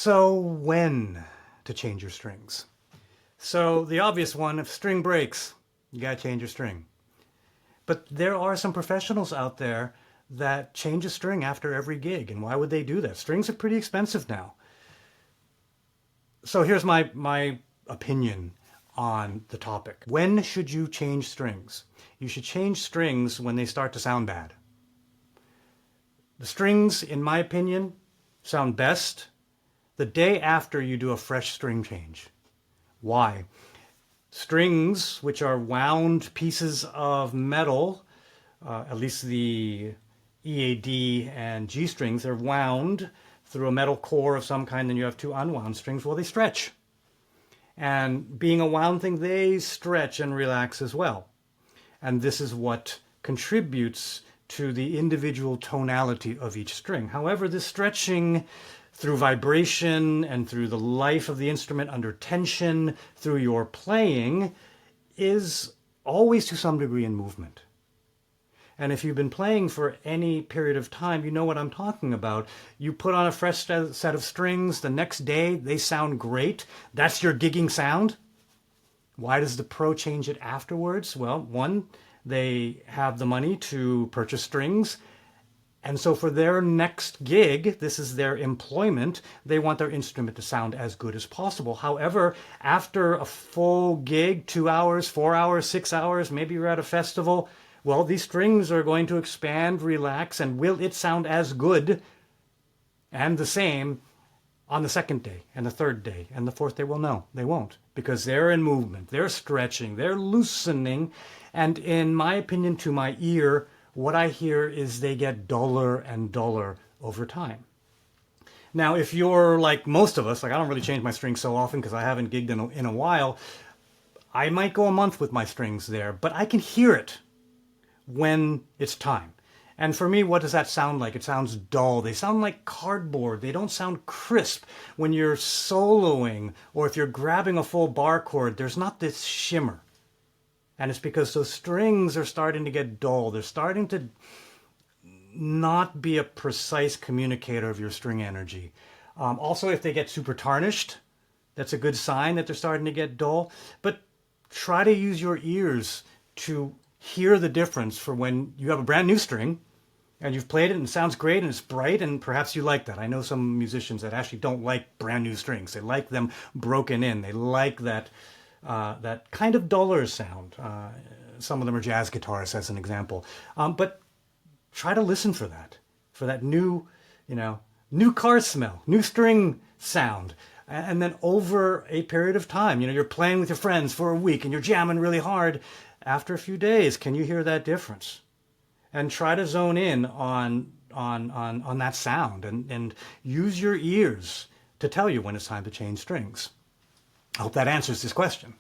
So when to change your strings? So the obvious one, if string breaks, you gotta change your string. But there are some professionals out there that change a string after every gig. And why would they do that? Strings are pretty expensive now. So here's my opinion on the topic. When should you change strings? You should change strings when they start to sound bad. The strings, in my opinion, sound best the day after you do a fresh string change. Why? Strings, which are wound pieces of metal, at least the EAD and G strings, are wound through a metal core of some kind, then you have two unwound strings. Well, they stretch. And being a wound thing, they stretch and relax as well. And this is what contributes to the individual tonality of each string. However, this stretching through vibration and through the life of the instrument under tension, through your playing, is always to some degree in movement. And if you've been playing for any period of time, you know what I'm talking about. You put on a fresh set of strings, the next day they sound great. That's your gigging sound. Why does the pro change it afterwards? Well, one, they have the money to purchase strings. And so for their next gig, this is their employment, they want their instrument to sound as good as possible. However, after a full gig, 2 hours, 4 hours, 6 hours, maybe you're at a festival, well, these strings are going to expand, relax, and will it sound as good and the same on the second day and the third day and the fourth day? Well, no, they won't, because they're in movement, they're stretching, they're loosening, and in my opinion, to my ear, what I hear is they get duller and duller over time. Now, if you're like most of us, like I don't really change my strings so often because I haven't gigged in a while, I might go a month with my strings there, but I can hear it when it's time. And for me, what does that sound like? It sounds dull. They sound like cardboard. They don't sound crisp. When you're soloing or if you're grabbing a full bar chord, there's not this shimmer. And it's because those strings are starting to get dull. They're starting to not be a precise communicator of your string energy. Also, if they get super tarnished, that's a good sign that they're starting to get dull. But try to use your ears to hear the difference for when you have a brand new string and you've played it and it sounds great and it's bright and perhaps you like that. I know some musicians that actually don't like brand new strings. They like them broken in. They like that kind of duller sound. Some of them are jazz guitarists, as an example. But try to listen for that new, new car smell, new string sound. And then over a period of time, you're playing with your friends for a week and you're jamming really hard. After a few days, can you hear that difference? And try to zone in on that sound and use your ears to tell you when it's time to change strings. I hope that answers this question.